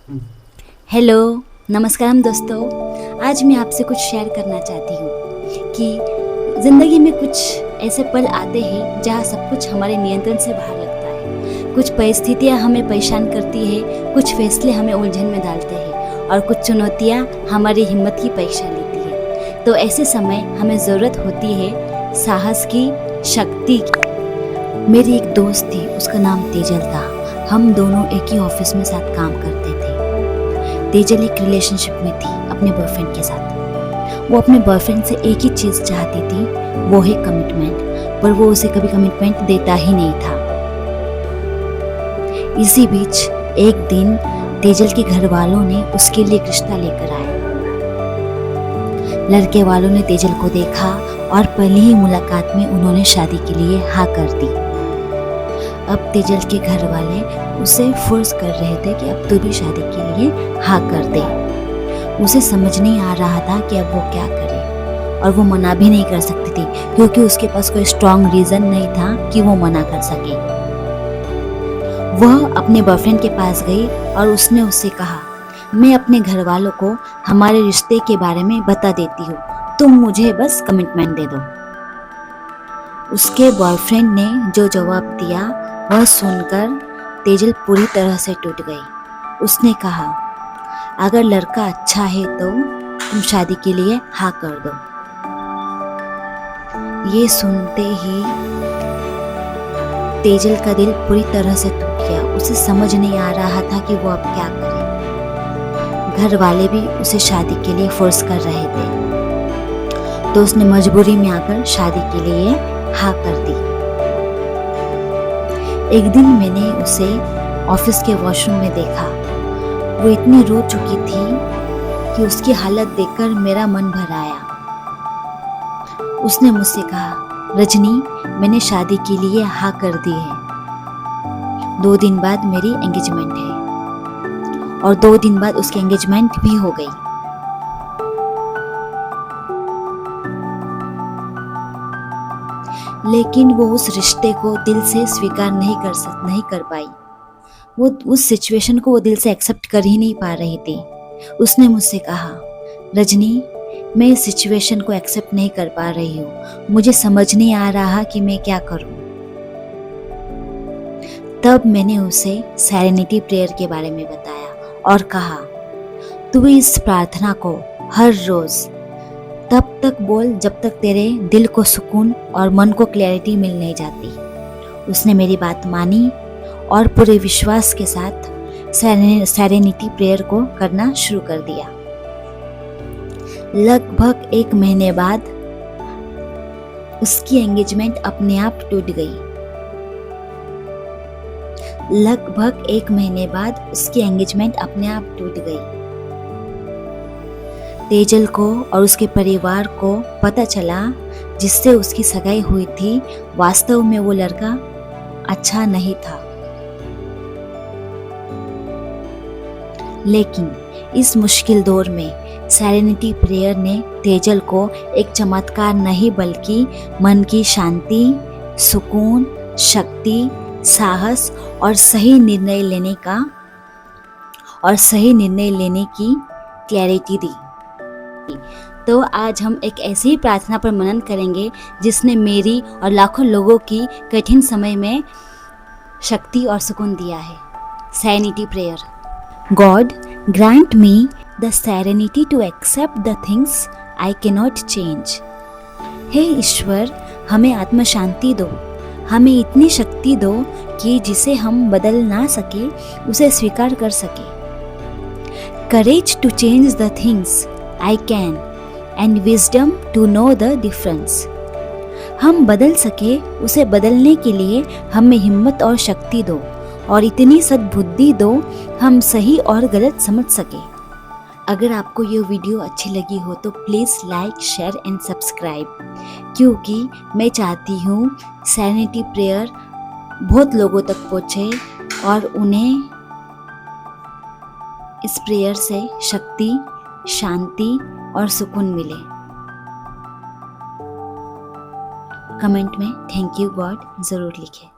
Hello, नमस्कार दोस्तों। आज मैं आपसे कुछ शेयर करना चाहती हूँ कि ज़िंदगी में कुछ ऐसे पल आते हैं जहाँ सब कुछ हमारे नियंत्रण से बाहर लगता है। कुछ परिस्थितियाँ हमें परेशान करती है, कुछ फैसले हमें उलझन में डालते हैं और कुछ चुनौतियाँ हमारी हिम्मत की परीक्षा लेती है। तो ऐसे समय हमें ज़रूरत होती है साहस की, शक्ति की। मेरी एक दोस्त थी, उसका नाम तेजल था। हम दोनों एक ही ऑफिस में साथ काम करते थे। तेजल एक रिलेशनशिप में थी अपने बॉयफ्रेंड के साथ। वो अपने बॉयफ्रेंड से एक ही चीज़ चाहती थी, वो है कमिटमेंट, पर वो उसे कभी कमिटमेंट देता ही नहीं था। इसी बीच एक दिन तेजल के घर वालों ने उसके लिए एक रिश्ता लेकर आए। लड़के वालों ने तेजल को देखा और पहली ही मुलाकात में उन्होंने शादी के लिए हाँ कर दी। अब तेजल के घर वाले उसे फोर्स कर रहे थे कि अब तू भी शादी के लिए हाँ कर दे। उसे समझ नहीं आ रहा था कि अब वो क्या करे, और वो मना भी नहीं कर सकती थी क्योंकि उसके पास कोई स्ट्रॉन्ग रीज़न नहीं था कि वो मना कर सके। वह अपने बॉयफ्रेंड के पास गई और उसने उससे कहा, मैं अपने घर वालों को हमारे रिश्ते के बारे में बता देती हूँ, तुम मुझे बस कमिटमेंट दे दो। उसके बॉयफ्रेंड ने जो जवाब दिया वह सुनकर तेजल पूरी तरह से टूट गई। उसने कहा, अगर लड़का अच्छा है तो तुम शादी के लिए हाँ कर दो। ये सुनते ही तेजल का दिल पूरी तरह से टूट गया। उसे समझ नहीं आ रहा था कि वो अब क्या करे। घर वाले भी उसे शादी के लिए फोर्स कर रहे थे, तो उसने मजबूरी में आकर शादी के लिए हाँ कर दी। एक दिन मैंने उसे ऑफिस के वॉशरूम में देखा। वो इतनी रो चुकी थी कि उसकी हालत देखकर मेरा मन भर आया। उसने मुझसे कहा, रजनी, मैंने शादी के लिए हाँ कर दी है। 2 दिन बाद मेरी एंगेजमेंट है, और 2 दिन बाद उसकी एंगेजमेंट भी हो गई। लेकिन वो उस रिश्ते को दिल से स्वीकार नहीं कर पाई। वो उस सिचुएशन को वो दिल से एक्सेप्ट कर ही नहीं पा रही थी। उसने मुझसे कहा, रजनी, मैं इस सिचुएशन को एक्सेप्ट नहीं कर पा रही हूँ, मुझे समझ नहीं आ रहा कि मैं क्या करूँ। तब मैंने उसे सेरेनिटी प्रेयर के बारे में बताया और कहा, तू इस प्रार्थना को हर रोज तब तक बोल जब तक तेरे दिल को सुकून और मन को क्लैरिटी मिल नहीं जाती। उसने मेरी बात मानी और पूरे विश्वास के साथ सेरेनिटी प्रेयर को करना शुरू कर दिया। लगभग 1 महीने बाद उसकी एंगेजमेंट अपने आप टूट गई। लगभग 1 महीने बाद उसकी एंगेजमेंट अपने आप टूट गई। तेजल को और उसके परिवार को पता चला जिससे उसकी सगाई हुई थी, वास्तव में वो लड़का अच्छा नहीं था। लेकिन इस मुश्किल दौर में सेरेनिटी प्रेयर ने तेजल को एक चमत्कार नहीं बल्कि मन की शांति, सुकून, शक्ति, साहस और सही निर्णय लेने की क्लैरिटी दी। तो आज हम एक ऐसी ही प्रार्थना पर मनन करेंगे जिसने मेरी और लाखों लोगों की कठिन समय में शक्ति और सुकून दिया है। Serenity prayer. God, grant me the serenity to accept the things I cannot change. हे ईश्वर, हमें आत्म शांति दो, हमें इतनी शक्ति दो कि जिसे हम बदल ना सके उसे स्वीकार कर सके। Courage to change the things I can and wisdom to know the difference. हम बदल सके उसे बदलने के लिए हमें हिम्मत और शक्ति दो, और इतनी सद्बुद्धि दो हम सही और गलत समझ सके। अगर आपको ये वीडियो अच्छी लगी हो तो please like, share and subscribe, क्योंकि मैं चाहती हूँ सेरेनिटी प्रेयर बहुत लोगों तक पहुँचे और उन्हें इस प्रेयर से शक्ति, शांति और सुकून मिले। कमेंट में थैंक यू गॉड ज़रूर लिखें।